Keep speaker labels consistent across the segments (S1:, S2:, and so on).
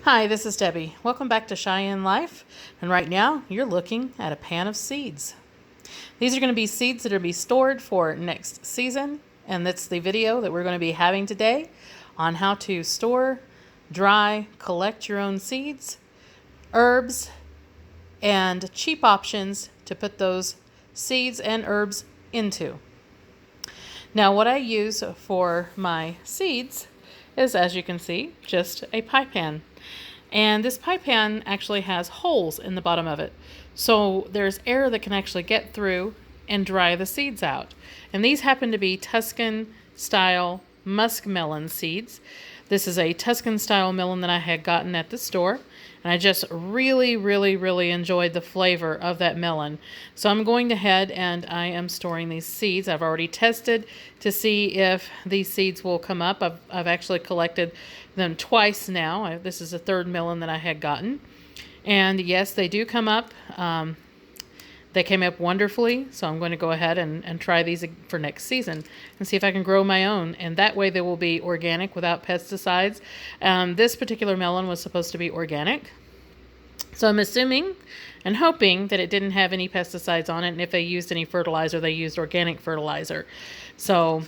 S1: Hi, this is Debbie. Welcome back to Cheyenne Life. And right now, you're looking at a pan of seeds. These are going to be seeds that are to be stored for next season. And that's the video that we're going to be having today on how to store, dry, collect your own seeds, herbs, and cheap options to put those seeds and herbs into. Now, what I use for my seeds is, as you can see, just a pie pan. And this pie pan actually has holes in the bottom of it. So there's air that can actually get through and dry the seeds out. And these happen to be Tuscan style muskmelon seeds. This is a Tuscan style melon that I had gotten at the store. And I just really enjoyed the flavor of that melon. So I'm going ahead and I am storing these seeds. I've already tested to see if these seeds will come up. I've actually collected them twice now. This is the third melon that I had gotten. And yes, they do come up. They came up wonderfully, so I'm going to go ahead and try these for next season and see if I can grow my own. And that way they will be organic without pesticides. This particular melon was supposed to be organic. So I'm assuming and hoping that it didn't have any pesticides on it. And if they used any fertilizer, they used organic fertilizer. So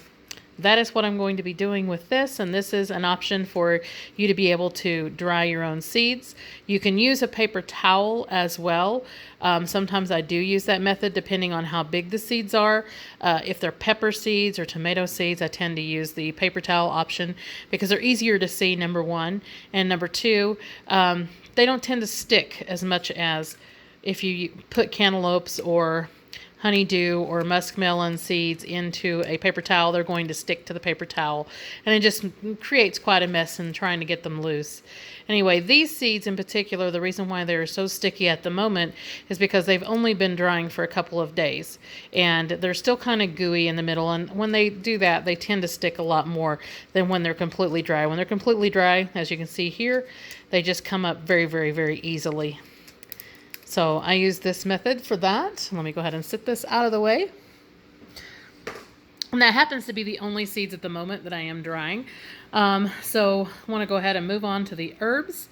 S1: that is what I'm going to be doing with this, and this is an option for you to be able to dry your own seeds. You can use a paper towel as well. Sometimes I do use that method depending on how big the seeds are. If they're pepper seeds or tomato seeds, I tend to use the paper towel option because they're easier to see, number one. And number two, they don't tend to stick as much as if you put cantaloupes or honeydew or muskmelon seeds into a paper towel. They're going to stick to the paper towel, and it just creates quite a mess in trying to get them loose. Anyway, these seeds in particular, the reason why they're so sticky at the moment is because they've only been drying for a couple of days, and they're still kind of gooey in the middle, and when they do that, they tend to stick a lot more than when they're completely dry. When they're completely dry, as you can see here, they just come up very easily. So I use this method for that. Let me go ahead and sit this out of the way. And that happens to be the only seeds at the moment that I am drying. So I want to go ahead and move on to the herbs.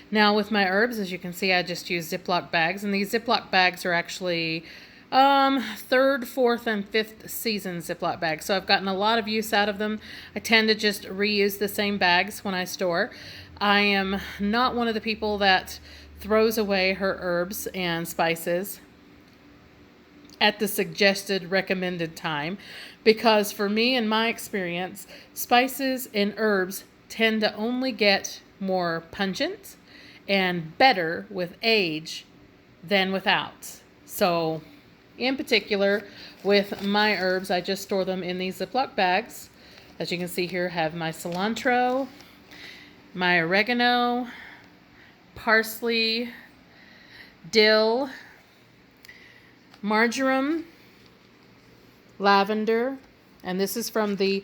S1: Now with my herbs, as you can see, I just use Ziploc bags. And these Ziploc bags are actually third, fourth, and fifth season Ziploc bags. So I've gotten a lot of use out of them. I tend to just reuse the same bags when I store. I am not one of the people that throws away her herbs and spices at the suggested recommended time, because for me, in my experience, spices and herbs tend to only get more pungent and better with age than without. So in particular with my herbs, I just store them in these Ziploc bags. As you can see here, I have my cilantro, my oregano, parsley, dill, marjoram, lavender, and this is from the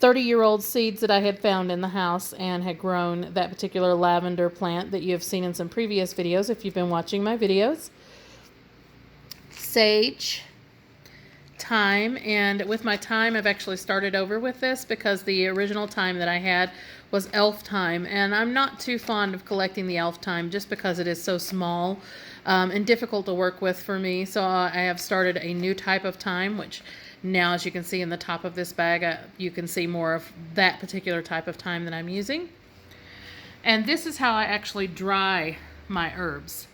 S1: 30-year-old seeds that I had found in the house and had grown that particular lavender plant that you have seen in some previous videos if you've been watching my videos. Sage, thyme, and with my thyme I've actually started over with this because the original thyme that I had was elf thyme, and I'm not too fond of collecting the elf thyme just because it is so small and difficult to work with for me. So I have started a new type of thyme, which now, as you can see in the top of this bag, you can see more of that particular type of thyme that I'm using. And this is how I actually dry my herbs.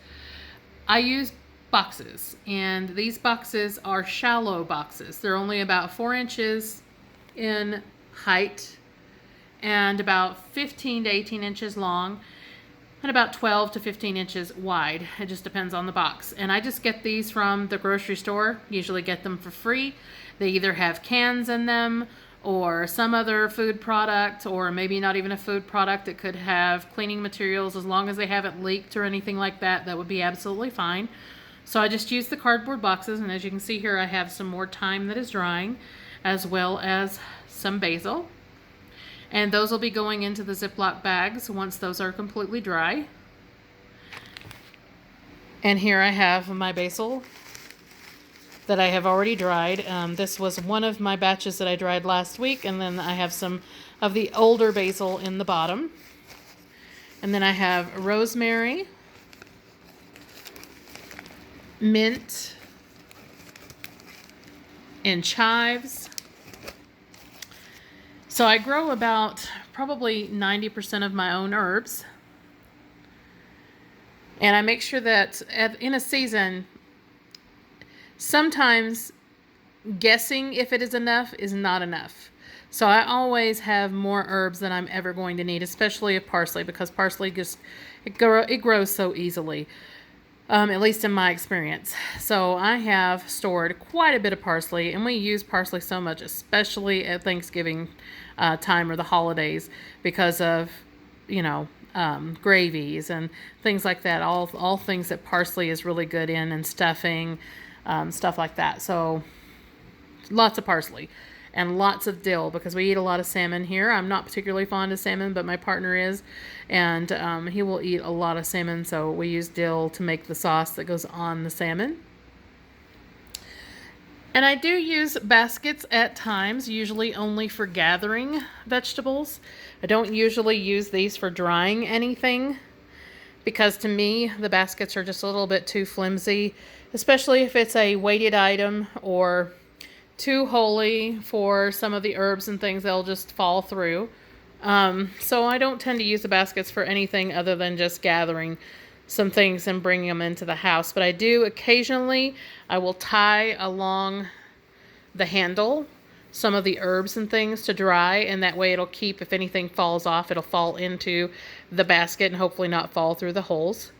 S1: I use boxes, and these boxes are shallow boxes. They're only about 4 inches in height and about 15 to 18 inches long and about 12 to 15 inches wide. It just depends on the box. And I just get these from the grocery store, usually get them for free. They either have cans in them or some other food product, or maybe not even a food product. It could have cleaning materials. As long as they haven't leaked or anything like that, that would be absolutely fine. So I just use the cardboard boxes, and as you can see here, I have some more thyme that is drying, as well as some basil. And those will be going into the Ziploc bags once those are completely dry. And here I have my basil that I have already dried. This was one of my batches that I dried last week, and then I have some of the older basil in the bottom. And then I have rosemary, mint, and chives. So I grow about probably 90% of my own herbs. And I make sure that in a season, sometimes guessing if it is enough is not enough. So I always have more herbs than I'm ever going to need, especially of parsley, because parsley just, it grows so easily, at least in my experience. So I have stored quite a bit of parsley, and we use parsley so much, especially at Thanksgiving time or the holidays, because of, you know, gravies and things like that. All things that parsley is really good in, and stuffing, stuff like that. So lots of parsley and lots of dill, because we eat a lot of salmon here. I'm not particularly fond of salmon, but my partner is, and he will eat a lot of salmon, so we use dill to make the sauce that goes on the salmon. And I do use baskets at times, usually only for gathering vegetables. I don't usually use these for drying anything, because to me, the baskets are just a little bit too flimsy, especially if it's a weighted item or too holy for some of the herbs and things. They'll just fall through. So I don't tend to use the baskets for anything other than just gathering some things and bringing them into the house. But I do occasionally, I will tie along the handle some of the herbs and things to dry, and that way it'll keep, if anything falls off, it'll fall into the basket and hopefully not fall through the holes.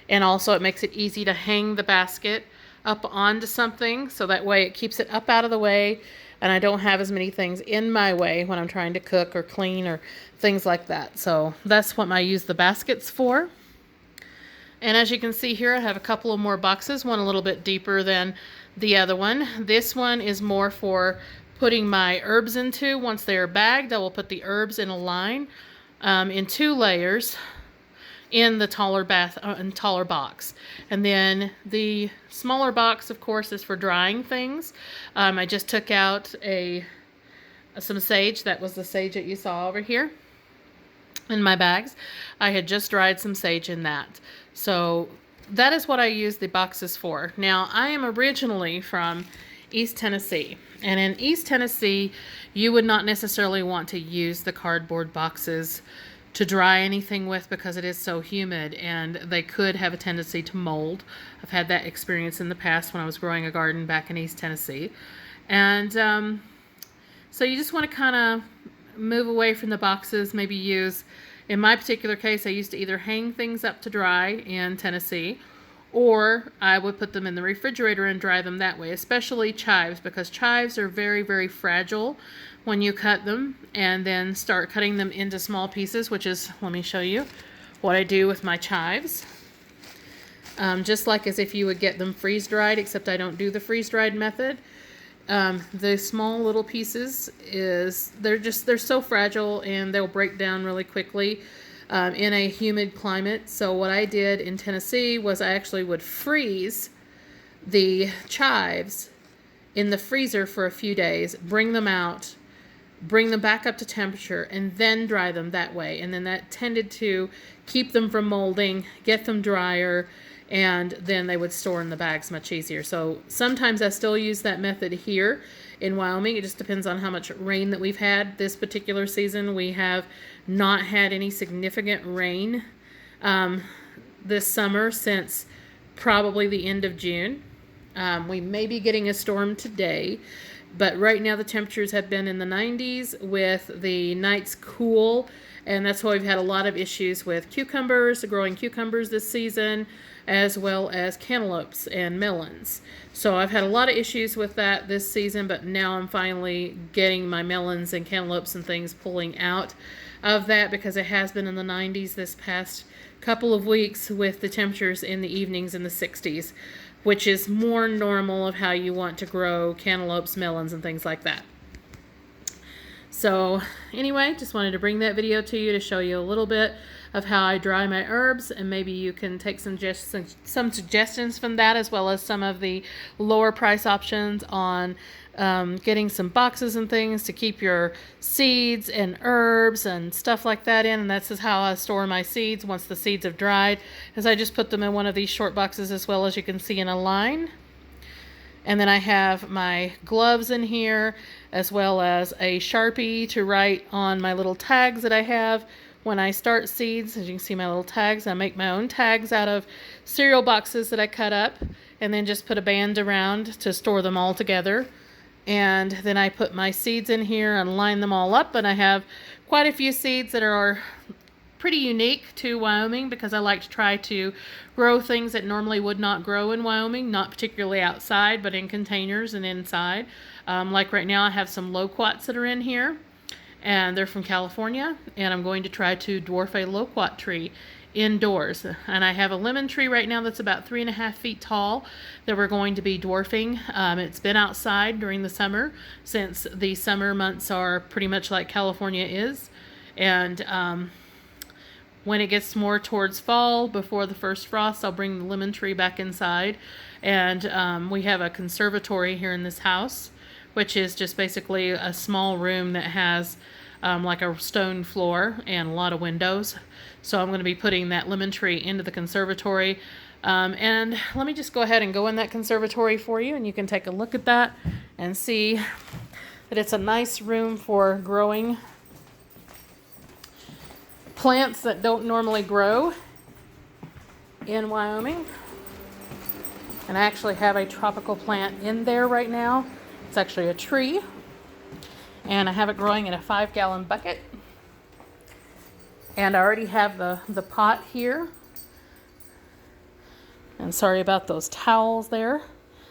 S1: And also it makes it easy to hang the basket up onto something, so that way it keeps it up out of the way, and I don't have as many things in my way when I'm trying to cook or clean or things like that. So that's what I use the baskets for. And as you can see here, I have a couple of more boxes, one a little bit deeper than the other one. This one is more for putting my herbs into. Once they are bagged, I will put the herbs in a line in 2 layers in the taller box. And then the smaller box, of course, is for drying things. I just took out some sage. That was the sage that you saw over here in my bags. I had just dried some sage in that. So that is what I use the boxes for. Now, I am originally from East Tennessee. And in East Tennessee, you would not necessarily want to use the cardboard boxes to dry anything with, because it is so humid and they could have a tendency to mold. I've had that experience in the past when I was growing a garden back in East Tennessee. And so you just want to kind of move away from the boxes, maybe use, in my particular case, I used to either hang things up to dry in Tennessee, or I would put them in the refrigerator and dry them that way, especially chives, because chives are very, very fragile when you cut them, and then start cutting them into small pieces, which is, let me show you what I do with my chives. Just like as if you would get them freeze-dried, except I don't do the freeze-dried method. The small little pieces, they're so fragile and they'll break down really quickly in a humid climate. So what I did in Tennessee was I actually would freeze the chives in the freezer for a few days, bring them out, bring them back up to temperature, and then dry them that way. And then that tended to keep them from molding, get them drier, and then they would store in the bags much easier. So sometimes I still use that method here in Wyoming. It just depends on how much rain that we've had this particular season. We have not had any significant rain this summer since probably the end of June. We may be getting a storm today, but right now the temperatures have been in the 90s with the nights cool, and that's why we've had a lot of issues with cucumbers, growing cucumbers this season, as well as cantaloupes and melons. So I've had a lot of issues with that this season, but now I'm finally getting my melons and cantaloupes and things pulling out of that, because it has been in the 90s this past couple of weeks with the temperatures in the evenings in the 60s, which is more normal of how you want to grow cantaloupes, melons, and things like that. So anyway, just wanted to bring that video to you to show you a little bit of how I dry my herbs, and maybe you can take some suggestions from that, as well as some of the lower price options on getting some boxes and things to keep your seeds and herbs and stuff like that in. And that's just how I store my seeds once the seeds have dried, is I just put them in one of these short boxes, as well as you can see in a line. And then I have my gloves in here, as well as a Sharpie to write on my little tags that I have when I start seeds. As you can see, my little tags. I make my own tags out of cereal boxes that I cut up, and then just put a band around to store them all together. And then I put my seeds in here and line them all up, and I have quite a few seeds that are pretty unique to Wyoming, because I like to try to grow things that normally would not grow in Wyoming, not particularly outside, but in containers and inside. Like right now I have some loquats that are in here, and they're from California, and I'm going to try to dwarf a loquat tree indoors. And I have a lemon tree right now that's about 3.5 feet tall that we're going to be dwarfing. It's been outside during the summer, since the summer months are pretty much like California is. And when it gets more towards fall, before the first frost, I'll bring the lemon tree back inside. And we have a conservatory here in this house, which is just basically a small room that has like a stone floor and a lot of windows. So I'm going to be putting that lemon tree into the conservatory. And let me just go ahead and go in that conservatory for you, and you can take a look at that and see that it's a nice room for growing plants that don't normally grow in Wyoming. And I actually have a tropical plant in there right now. It's actually a tree, and I have it growing in a 5-gallon bucket. And I already have the pot here. And sorry about those towels there.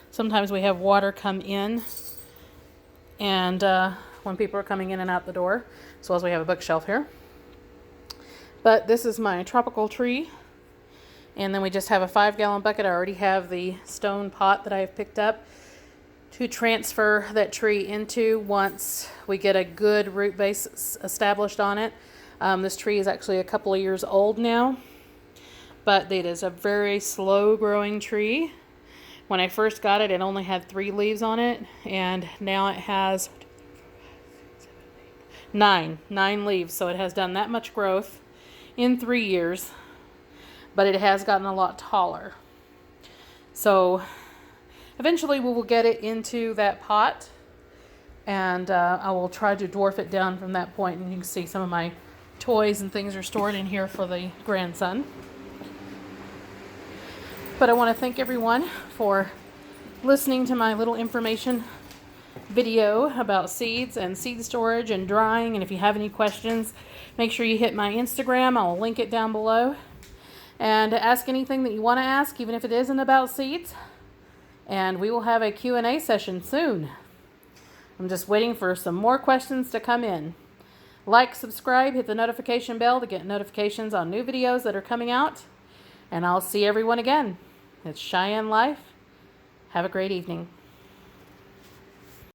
S1: Sometimes we have water come in, and when people are coming in and out the door, as well as we have a bookshelf here. But this is my tropical tree. And then we just have a 5-gallon bucket. I already have the stone pot that I have picked up to transfer that tree into once we get a good root base established on it. This tree is actually a couple of years old now, but it is a very slow growing tree. When I first got it, it only had 3 leaves on it, and now it has 9 leaves. So it has done that much growth in 3 years, but it has gotten a lot taller. So eventually we will get it into that pot, and I will try to dwarf it down from that point. And you can see some of my toys and things are stored in here for the grandson. But I want to thank everyone for listening to my little information video about seeds and seed storage and drying. And if you have any questions, make sure you hit my Instagram. I'll link it down below. And ask anything that you want to ask, even if it isn't about seeds. And we will have a Q&A session soon. I'm just waiting for some more questions to come in. Like, subscribe, hit the notification bell to get notifications on new videos that are coming out. And I'll see everyone again. It's Cheyenne Life. Have a great evening.